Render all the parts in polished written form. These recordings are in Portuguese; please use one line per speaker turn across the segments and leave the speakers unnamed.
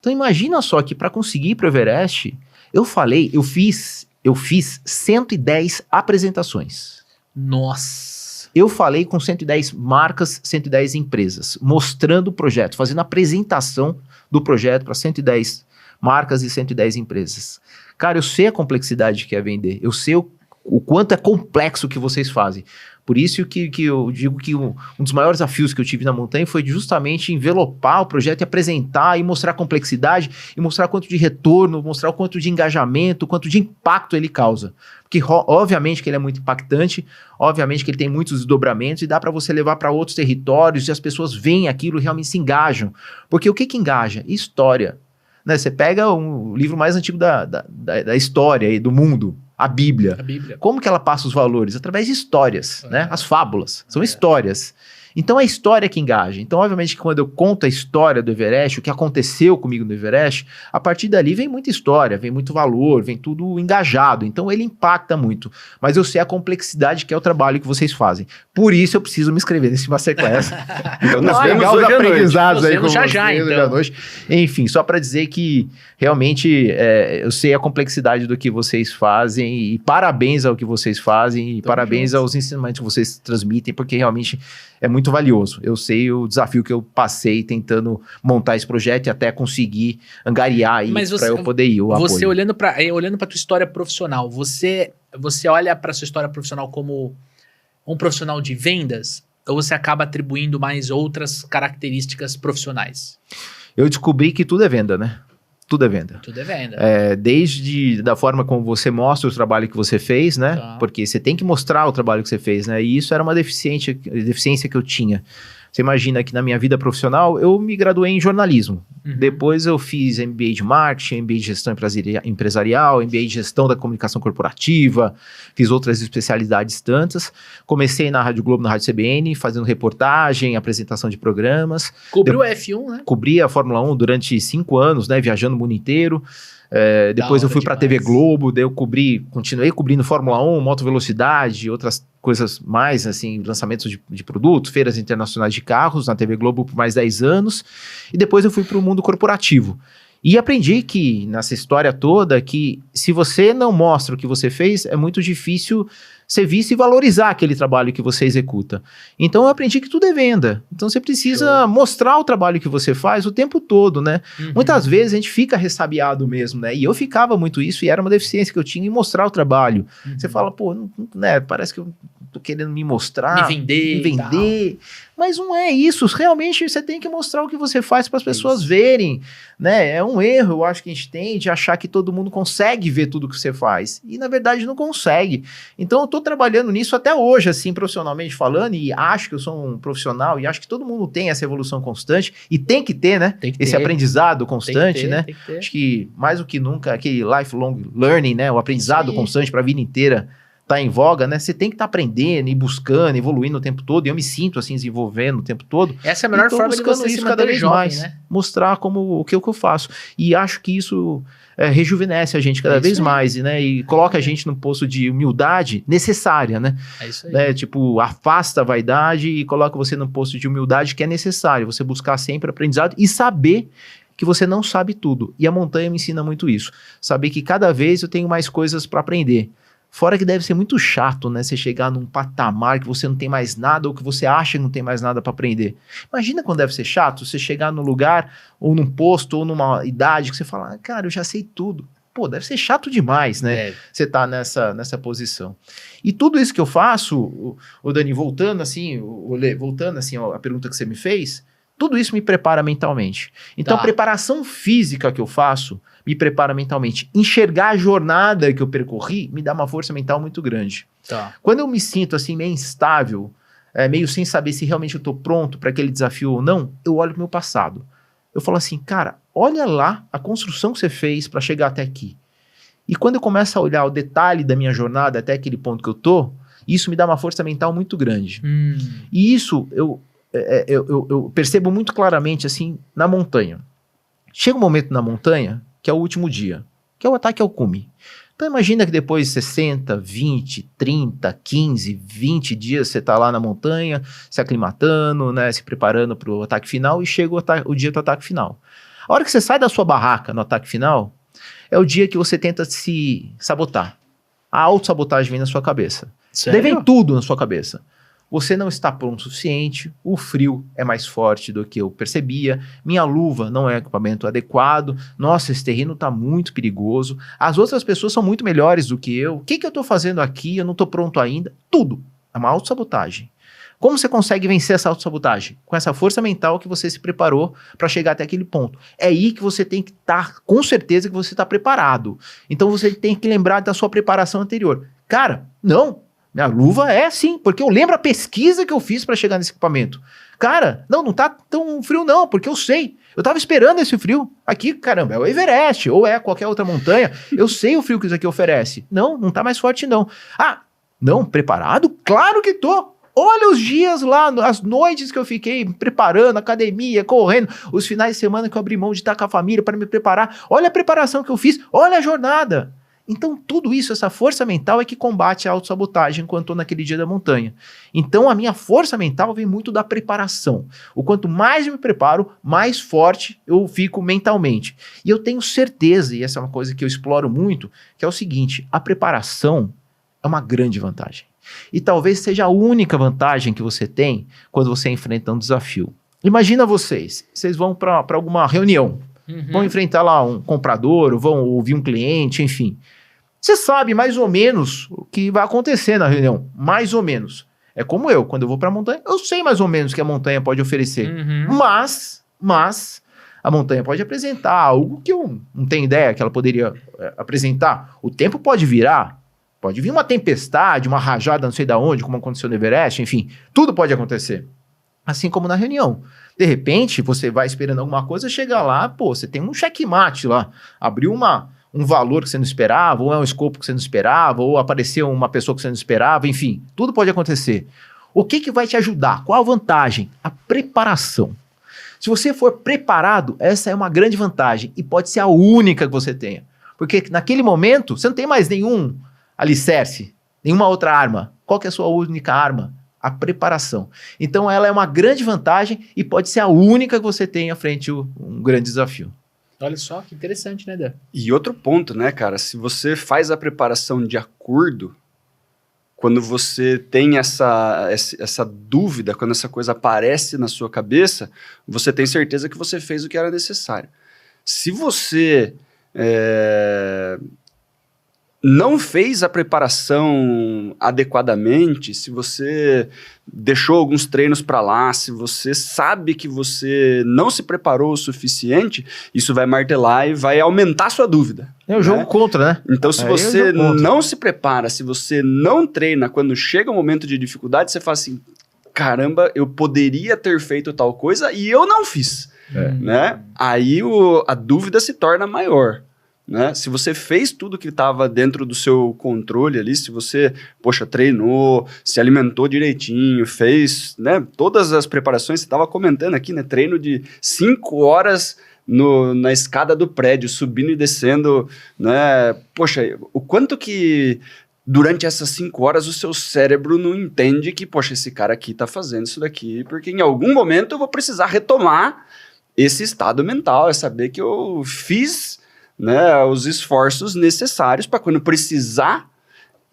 Então imagina só que para conseguir ir pro Everest, eu fiz 110 apresentações.
Nossa!
Eu falei com 110 marcas, 110 empresas, mostrando o projeto, fazendo a apresentação do projeto para 110 marcas e 110 empresas. Cara, eu sei a complexidade que é vender, eu sei o quanto é complexo o que vocês fazem. Por isso que eu digo que um dos maiores desafios que eu tive na montanha foi justamente envelopar o projeto e apresentar e mostrar a complexidade e mostrar quanto de retorno, mostrar o quanto de engajamento, quanto de impacto ele causa. Porque obviamente que ele é muito impactante, obviamente que ele tem muitos desdobramentos e dá para você levar para outros territórios e as pessoas veem aquilo e realmente se engajam. Porque o que engaja? História. Né? Você pega o livro mais antigo da história e do mundo, a Bíblia. Como que ela passa os valores? Através de histórias, né? As fábulas, são histórias. Então é a história que engaja. Então, obviamente, que quando eu conto a história do Everest, o que aconteceu comigo no Everest, a partir dali vem muita história, vem muito valor, vem tudo engajado. Então ele impacta muito. Mas eu sei a complexidade que é o trabalho que vocês fazem. Por isso eu preciso me inscrever nesse Masterclass.
Então nós
pegar
vemos
os
hoje à
aprendizados
noite.
aí com vocês hoje à noite. Enfim, só para dizer que realmente eu sei a complexidade do que vocês fazem e parabéns ao que vocês fazem e parabéns aos ensinamentos que vocês transmitem, porque realmente é muito valioso. Eu sei o desafio que eu passei tentando montar esse projeto e até conseguir angariar aí para eu poder ir.
Você olhando para tua história profissional, você olha para sua história profissional como um profissional de vendas ou você acaba atribuindo mais outras características profissionais?
Eu descobri que tudo é venda, né? Tudo é venda.
Tudo é venda.
Desde da forma como você mostra o trabalho que você fez, né?
Tá.
Porque você tem que mostrar o trabalho que você fez, né? E isso era uma deficiência que eu tinha. Você imagina que na minha vida profissional, eu me graduei em jornalismo. Depois eu fiz MBA de marketing, MBA de gestão empresarial, MBA de gestão da comunicação corporativa, fiz outras especialidades tantas. Comecei na Rádio Globo, na Rádio CBN, fazendo reportagem, apresentação de programas.
Cobriu a F1, né?
Cobri a Fórmula 1 durante 5 anos, né? Viajando o mundo inteiro. Depois eu fui para a TV Globo, daí eu continuei cobrindo Fórmula 1, moto velocidade, outras coisas mais, assim, lançamentos de produtos, feiras internacionais de carros na TV Globo por mais 10 anos, e depois eu fui para o mundo corporativo. E aprendi que, nessa história toda, que se você não mostra o que você fez, é muito difícil ser visto e valorizar aquele trabalho que você executa. Então eu aprendi que tudo é venda. Então você precisa mostrar o trabalho que você faz o tempo todo, né? Muitas vezes a gente fica ressabiado mesmo, né? E eu ficava muito isso e era uma deficiência que eu tinha em mostrar o trabalho. Você fala, pô, né, parece que eu tô querendo me mostrar,
me vender.
Mas não é isso. Realmente você tem que mostrar o que você faz para as pessoas verem, né? É um erro, eu acho que a gente tem de achar que todo mundo consegue ver tudo que você faz. E na verdade não consegue. Então eu tô trabalhando nisso até hoje, assim, profissionalmente falando, e acho que eu sou um profissional, e acho que todo mundo tem essa evolução constante, e tem que ter, né? Esse aprendizado constante, né? Acho que mais do que nunca, aquele lifelong learning, né? O aprendizado constante para a vida inteira tá em voga, né? Você tem que estar aprendendo e buscando, evoluindo o tempo todo, e eu me sinto assim, desenvolvendo o tempo todo.
Essa é a melhor forma de você se manter jovem, né?
Mostrar como o que eu faço. E acho que isso rejuvenesce a gente cada vez mais, né? E coloca a gente num posto de humildade necessária, né?
É isso aí.
Né? Tipo, afasta a vaidade e coloca você num posto de humildade que é necessário. Você buscar sempre aprendizado e saber que você não sabe tudo. E a montanha me ensina muito isso. Saber que cada vez eu tenho mais coisas para aprender. Fora que deve ser muito chato, né? Você chegar num patamar que você não tem mais nada ou que você acha que não tem mais nada para aprender. Imagina quando deve ser chato você chegar num lugar ou num posto ou numa idade que você fala, cara, eu já sei tudo. Pô, deve ser chato demais, né? Você tá nessa posição. E tudo isso que eu faço, o Dani, voltando assim, a pergunta que você me fez, tudo isso me prepara mentalmente. Então a preparação física que eu faço me prepara mentalmente. Enxergar a jornada que eu percorri me dá uma força mental muito grande. Quando eu me sinto assim meio instável, meio sem saber se realmente eu tô pronto para aquele desafio ou não, eu olho pro meu passado. Eu falo assim, cara, olha lá a construção que você fez para chegar até aqui. E quando eu começo a olhar o detalhe da minha jornada até aquele ponto que eu tô, isso me dá uma força mental muito grande. E isso eu percebo muito claramente assim na montanha. Chega um momento na montanha que é o último dia, que é o ataque ao cume. Então imagina que depois de 60, 20, 30, 15, 20 dias você está lá na montanha, se aclimatando, né, se preparando para o ataque final e chega o dia do ataque final. A hora que você sai da sua barraca no ataque final, é o dia que você tenta se sabotar. A autossabotagem vem na sua cabeça.
Sério?
Daí vem tudo na sua cabeça. Você não está pronto o suficiente, o frio é mais forte do que eu percebia, minha luva não é equipamento adequado, nossa, esse terreno está muito perigoso, as outras pessoas são muito melhores do que eu, o que eu estou fazendo aqui, eu não estou pronto ainda, tudo. É uma autossabotagem. Como você consegue vencer essa autossabotagem? Com essa força mental que você se preparou para chegar até aquele ponto. É aí que você tem que estar com certeza que você está preparado. Então você tem que lembrar da sua preparação anterior. Cara, não. Minha luva é sim, porque eu lembro a pesquisa que eu fiz para chegar nesse equipamento. Cara, não tá tão frio não, porque eu sei. Eu tava esperando esse frio. Aqui, caramba, é o Everest, ou é qualquer outra montanha. Eu sei o frio que isso aqui oferece. Não tá mais forte não. Ah, não, preparado? Claro que tô. Olha os dias lá, as noites que eu fiquei preparando, academia, correndo, os finais de semana que eu abri mão de estar com a família para me preparar. Olha a preparação que eu fiz, olha a jornada. Então, tudo isso, essa força mental é que combate a autossabotagem enquanto estou naquele dia da montanha. Então, a minha força mental vem muito da preparação. O quanto mais eu me preparo, mais forte eu fico mentalmente. E eu tenho certeza, e essa é uma coisa que eu exploro muito, que é o seguinte, a preparação é uma grande vantagem. E talvez seja a única vantagem que você tem quando você enfrenta um desafio. Imagina vocês vão para alguma reunião, vão enfrentar lá um comprador, ou vão ouvir um cliente, enfim. Você sabe mais ou menos o que vai acontecer na reunião, mais ou menos. É como eu, quando eu vou para a montanha, eu sei mais ou menos o que a montanha pode oferecer. Mas a montanha pode apresentar algo que eu não tenho ideia que ela poderia apresentar. O tempo pode virar, pode vir uma tempestade, uma rajada não sei de onde, como aconteceu no Everest, enfim, tudo pode acontecer. Assim como na reunião. De repente, você vai esperando alguma coisa, chega lá, pô, você tem um checkmate lá, abriu um valor que você não esperava, ou é um escopo que você não esperava, ou apareceu uma pessoa que você não esperava, enfim, tudo pode acontecer. O que vai te ajudar? Qual a vantagem? A preparação. Se você for preparado, essa é uma grande vantagem e pode ser a única que você tenha. Porque naquele momento, você não tem mais nenhum alicerce, nenhuma outra arma. Qual que é a sua única arma? A preparação. Então ela é uma grande vantagem e pode ser a única que você tem à frente um grande desafio.
Olha só, que interessante, né, Dan?
E outro ponto, né, cara? Se você faz a preparação de acordo, quando você tem essa dúvida, quando essa coisa aparece na sua cabeça, você tem certeza que você fez o que era necessário. Se você não fez a preparação adequadamente, se você deixou alguns treinos para lá, se você sabe que você não se preparou o suficiente, isso vai martelar e vai aumentar a sua dúvida.
É o jogo contra, né?
Então, se você não se prepara, se você não treina, quando chega um momento de dificuldade, você fala assim, caramba, eu poderia ter feito tal coisa e eu não fiz. Né? Aí a dúvida se torna maior. Né? Se você fez tudo que estava dentro do seu controle ali, se você, treinou, se alimentou direitinho, fez, né, todas as preparações, você estava comentando aqui, né, treino de 5 horas na escada do prédio, subindo e descendo, né, o quanto que durante essas 5 horas o seu cérebro não entende que, esse cara aqui está fazendo isso daqui, porque em algum momento eu vou precisar retomar esse estado mental, é saber que eu fiz, né, os esforços necessários para quando precisar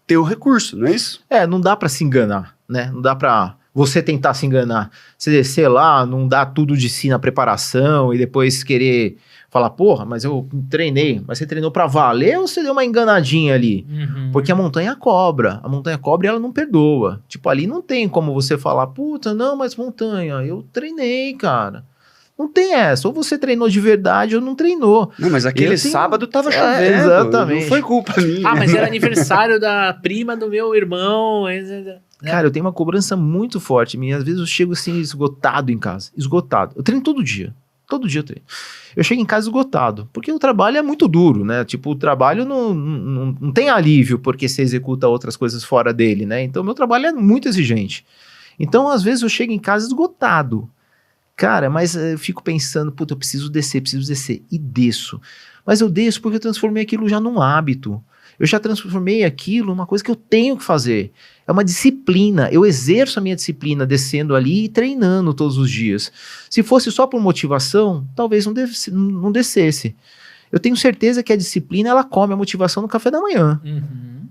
ter o recurso, não é isso?
Não dá para se enganar, né? Não dá para você tentar se enganar. Você, sei lá, não dá tudo de si na preparação e depois querer falar, porra, mas eu treinei. Mas você treinou para valer ou você deu uma enganadinha ali? Porque a montanha cobra e ela não perdoa. Tipo, ali não tem como você falar, puta, não, mas montanha, eu treinei, cara. Não tem essa, ou você treinou de verdade ou não treinou.
Não, mas aquele sábado tava chovendo.
Exatamente.
Não foi culpa minha.
Ah, mas era aniversário da prima do meu irmão. Né?
Cara, eu tenho uma cobrança muito forte minha. Às vezes eu chego assim esgotado em casa. Esgotado. Eu treino todo dia. Todo dia eu treino. Eu chego em casa esgotado. Porque o trabalho é muito duro, né? Tipo, o trabalho não tem alívio porque você executa outras coisas fora dele, né? Então, meu trabalho é muito exigente. Então, às vezes eu chego em casa esgotado. Cara, mas eu fico pensando, puta, eu preciso descer, e desço. Mas eu desço porque eu transformei aquilo já num hábito. Eu já transformei aquilo numa coisa que eu tenho que fazer. É uma disciplina. Eu exerço a minha disciplina descendo ali e treinando todos os dias. Se fosse só por motivação, talvez não descesse. Eu tenho certeza que a disciplina, ela come a motivação no café da manhã.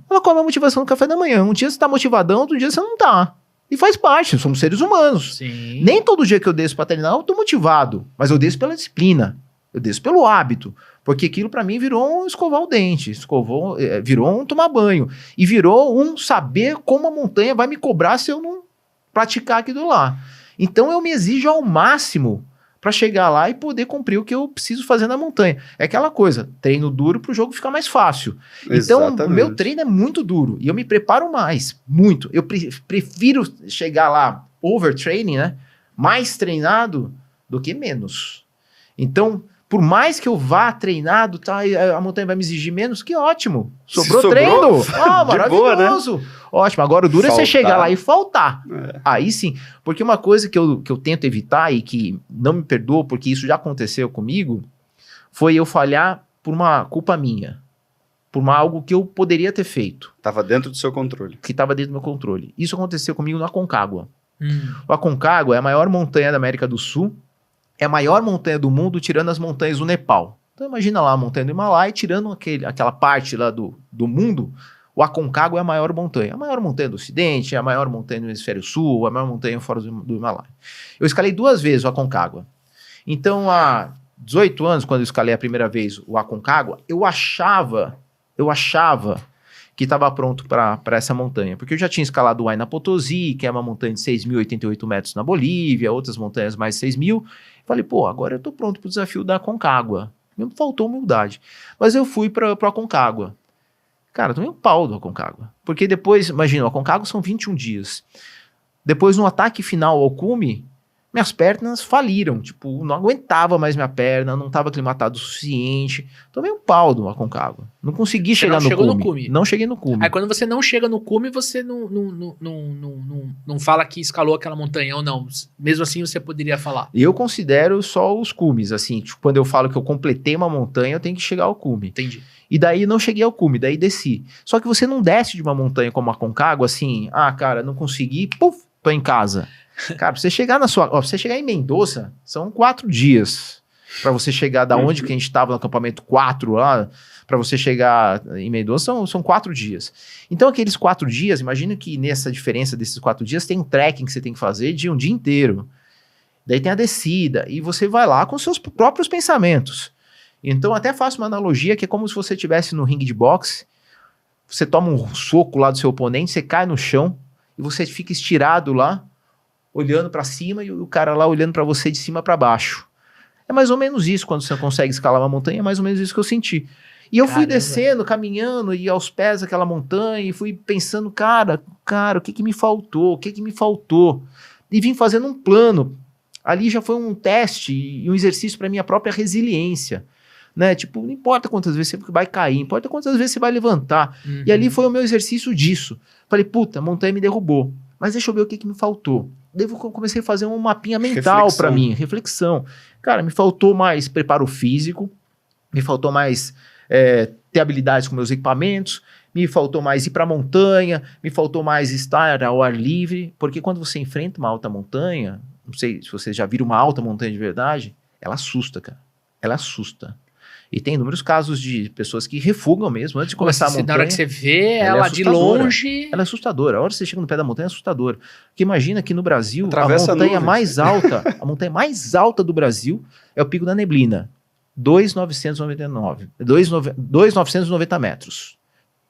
Ela come a motivação no café da manhã. Um dia você tá motivadão, outro dia você não tá. E faz parte, somos seres humanos.
Sim.
Nem todo dia que eu desço pra treinar eu tô motivado, mas eu desço pela disciplina. Eu desço pelo hábito. Porque aquilo pra mim virou um escovar o dente, virou um tomar banho. E virou um saber como a montanha vai me cobrar se eu não praticar aquilo lá. Então eu me exijo ao máximo para chegar lá e poder cumprir o que eu preciso fazer na montanha. É aquela coisa, treino duro para o jogo ficar mais fácil.
Exatamente.
Então, o meu treino é muito duro e eu me preparo mais, muito. Eu prefiro chegar lá overtraining, né? Mais treinado do que menos. Então, por mais que eu vá treinado, tá, a montanha vai me exigir menos, que ótimo. Sobrou treino. Ah, maravilhoso. Boa, né? Ótimo. Agora o duro é você chegar lá e faltar. Aí sim. Porque uma coisa que eu tento evitar e que não me perdoa, porque isso já aconteceu comigo, foi eu falhar por uma culpa minha. Por algo que eu poderia ter feito.
Estava dentro do seu controle.
Que estava dentro do meu controle. Isso aconteceu comigo no Aconcagua. O Aconcagua é a maior montanha da América do Sul. É a maior montanha do mundo, tirando as montanhas do Nepal. Então imagina lá a montanha do Himalaia, tirando aquela parte lá do mundo, o Aconcagua é a maior montanha. A maior montanha do Ocidente, a maior montanha do Hemisfério Sul, a maior montanha fora do Himalaia. Eu escalei 2 vezes o Aconcagua. Então, há 18 anos, quando eu escalei a primeira vez o Aconcagua, eu achava que estava pronto para essa montanha, porque eu já tinha escalado o Huayna Potosí, que é uma montanha de 6.088 metros na Bolívia, outras montanhas mais de 6.000. Falei, pô, agora eu tô pronto pro desafio da Aconcagua. Me faltou humildade. Mas eu fui pro Aconcagua. Cara, eu tomei um pau do Aconcagua. Porque depois, imagina, o Aconcagua são 21 dias. Depois, no ataque final ao cume, minhas pernas faliram. Tipo, não aguentava mais minha perna, não estava aclimatado o suficiente. Tomei um pau do Aconcagua. Não consegui chegar no cume. Não cheguei no cume.
Aí quando você não chega no cume, você não fala que escalou aquela montanha ou não. Mesmo assim, você poderia falar.
Eu considero só os cumes, assim. Tipo, quando eu falo que eu completei uma montanha, eu tenho que chegar ao cume.
Entendi.
E daí não cheguei ao cume, daí desci. Só que você não desce de uma montanha como a Aconcagua, assim, cara, não consegui, puf, tô em casa. Cara, pra você chegar você chegar em Mendoza, são 4 dias. Pra você chegar da onde que a gente tava no acampamento 4 lá, pra você chegar em Mendoza, são 4 dias. Então aqueles 4 dias, imagina que nessa diferença desses 4 dias tem um trekking que você tem que fazer de um dia inteiro. Daí tem a descida, e você vai lá com seus próprios pensamentos. Então até faço uma analogia que é como se você estivesse no ringue de boxe, você toma um soco lá do seu oponente, você cai no chão, e você fica estirado lá, olhando pra cima e o cara lá olhando pra você de cima pra baixo. É mais ou menos isso quando você consegue escalar uma montanha, é mais ou menos isso que eu senti. E eu fui descendo, caminhando e aos pés daquela montanha e fui pensando, cara, o que me faltou? O que me faltou? E vim fazendo um plano. Ali já foi um teste e um exercício pra minha própria resiliência. Né? Tipo, não importa quantas vezes você vai cair, importa quantas vezes você vai levantar. E ali foi o meu exercício disso. Falei, puta, a montanha me derrubou. Mas deixa eu ver o que me faltou. Daí eu comecei a fazer um mapinha mental para mim, reflexão. Cara, me faltou mais preparo físico, me faltou mais ter habilidades com meus equipamentos, me faltou mais ir para a montanha, me faltou mais estar ao ar livre, porque quando você enfrenta uma alta montanha, não sei se vocês já viram uma alta montanha de verdade, ela assusta, cara. Ela assusta. E tem inúmeros casos de pessoas que refugam mesmo antes de começar a montanha.
Na hora que você vê ela de longe...
Ela é assustadora. A hora que você chega no pé da montanha é assustadora. Porque imagina que no Brasil,
Atravessa
a montanha mais alta do Brasil é o Pico da Neblina. 2.990 metros.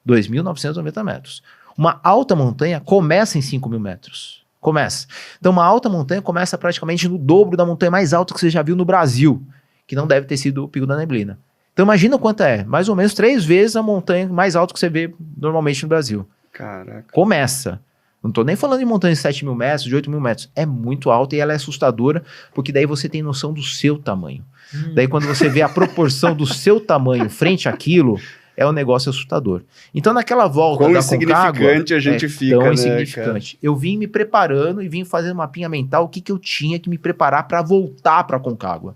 2.990 metros. Uma alta montanha começa em 5.000 metros. Começa. Então uma alta montanha começa praticamente no dobro da montanha mais alta que você já viu no Brasil. Que não deve ter sido o Pico da Neblina. Então imagina quanto é. Mais ou menos 3 vezes a montanha mais alta que você vê normalmente no Brasil.
Caraca.
Começa. Não tô nem falando de montanhas de 7.000 metros, de 8.000 metros. É muito alta e ela é assustadora, porque daí você tem noção do seu tamanho. Daí quando você vê a proporção do seu tamanho frente àquilo, é um negócio assustador. Então naquela volta
quão
da Aconcagua...
insignificante a gente fica,
tão
né,
insignificante. Eu vim me preparando e vim fazendo uma mapinha mental, o que eu tinha que me preparar para voltar para Aconcagua.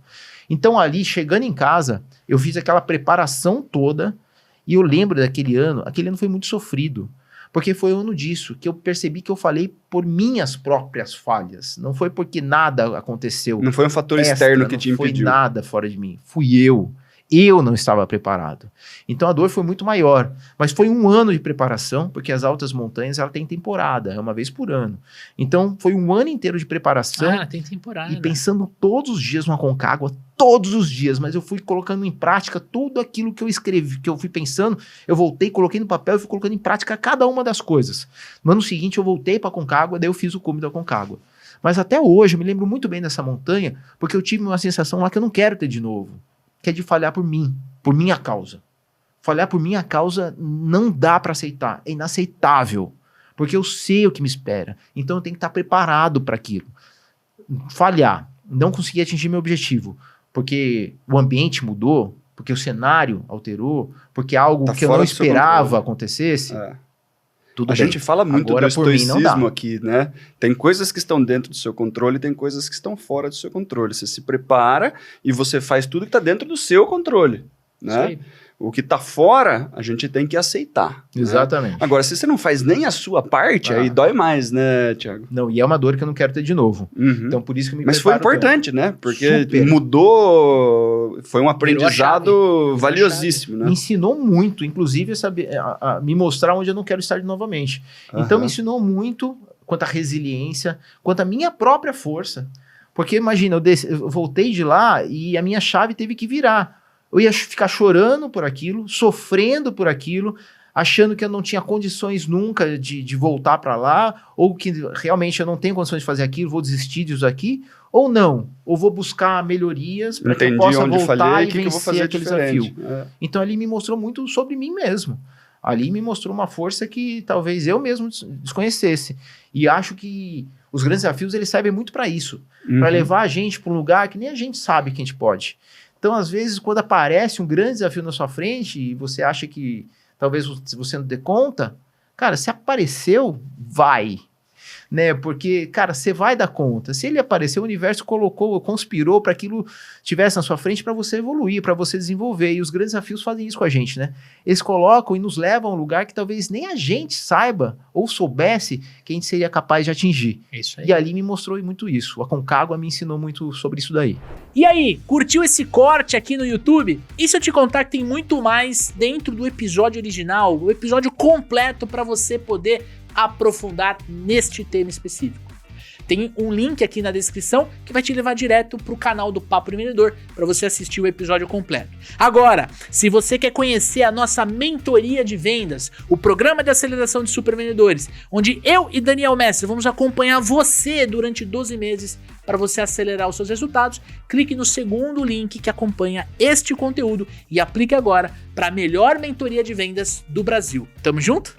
Então ali, chegando em casa, eu fiz aquela preparação toda E eu lembro daquele ano foi muito sofrido, porque foi o ano disso, que eu percebi que eu falei por minhas próprias falhas, não foi porque nada aconteceu.
Não foi um fator externo que te impediu.
Não foi nada fora de mim, fui eu. Eu não estava preparado. Então a dor foi muito maior. Mas foi um ano de preparação, porque as altas montanhas ela tem temporada, é uma vez por ano. Então foi um ano inteiro de preparação.
Tem temporada.
E pensando todos os dias no Aconcagua, todos os dias. Mas eu fui colocando em prática tudo aquilo que eu escrevi, que eu fui pensando. Eu voltei, coloquei no papel e fui colocando em prática cada uma das coisas. No ano seguinte eu voltei para Aconcagua, daí eu fiz o cume do Aconcagua. Mas até hoje eu me lembro muito bem dessa montanha, porque eu tive uma sensação lá que eu não quero ter de novo. Que é de falhar por mim, por minha causa. Falhar por minha causa não dá para aceitar, é inaceitável, porque eu sei o que me espera, então eu tenho que estar preparado para aquilo. Falhar, não conseguir atingir meu objetivo, porque o ambiente mudou, porque o cenário alterou, porque algo que eu não esperava acontecesse, tudo bem.
A gente fala muito
Agora,
do estoicismo aqui, né? Tem coisas que estão dentro do seu controle e tem coisas que estão fora do seu controle. Você se prepara e você faz tudo que está dentro do seu controle, né? O que está fora, a gente tem que aceitar.
Exatamente.
Né? Agora, se você não faz nem a sua parte, aí dói mais, né, Thiago?
Não, e é uma dor que eu não quero ter de novo. Então, por isso que eu me
Mas foi importante, né? Porque
Super.
Mudou, foi um aprendizado valiosíssimo, né?
Me ensinou muito, inclusive, a me mostrar onde eu não quero estar novamente. Então, me ensinou muito quanto à resiliência, quanto à minha própria força. Porque, imagina, eu voltei de lá e a minha chave teve que virar. Eu ia ficar chorando por aquilo, sofrendo por aquilo, achando que eu não tinha condições nunca de voltar para lá, ou que realmente eu não tenho condições de fazer aquilo, vou desistir disso aqui, ou não, ou vou buscar melhorias para que eu possa voltar e vencer aquele desafio. Então ali me mostrou muito sobre mim mesmo. Ali me mostrou uma força que talvez eu mesmo desconhecesse. E acho que os grandes desafios eles servem muito para isso, para levar a gente para um lugar que nem a gente sabe que a gente pode. Então, às vezes, quando aparece um grande desafio na sua frente e você acha que talvez você não dê conta, cara, se apareceu, vai. Né? Porque, cara, você vai dar conta. Se ele apareceu, o universo conspirou para aquilo estivesse na sua frente para você evoluir, para você desenvolver. E os grandes desafios fazem isso com a gente, né? Eles colocam e nos levam a um lugar que talvez nem a gente saiba ou soubesse que a gente seria capaz de atingir.
Isso aí.
E ali me mostrou muito isso. A Aconcagua me ensinou muito sobre isso daí.
E aí, curtiu esse corte aqui no YouTube? E se eu te contar que tem muito mais dentro do episódio original, o episódio completo para você poder aprofundar neste tema específico? Tem um link aqui na descrição que vai te levar direto para o canal do Papo Empreendedor para você assistir o episódio completo. Agora, se você quer conhecer a nossa mentoria de vendas, o programa de aceleração de supervendedores, onde eu e Daniel Mestre vamos acompanhar você durante 12 meses para você acelerar os seus resultados, clique no segundo link que acompanha este conteúdo e aplique agora para a melhor mentoria de vendas do Brasil. Tamo junto?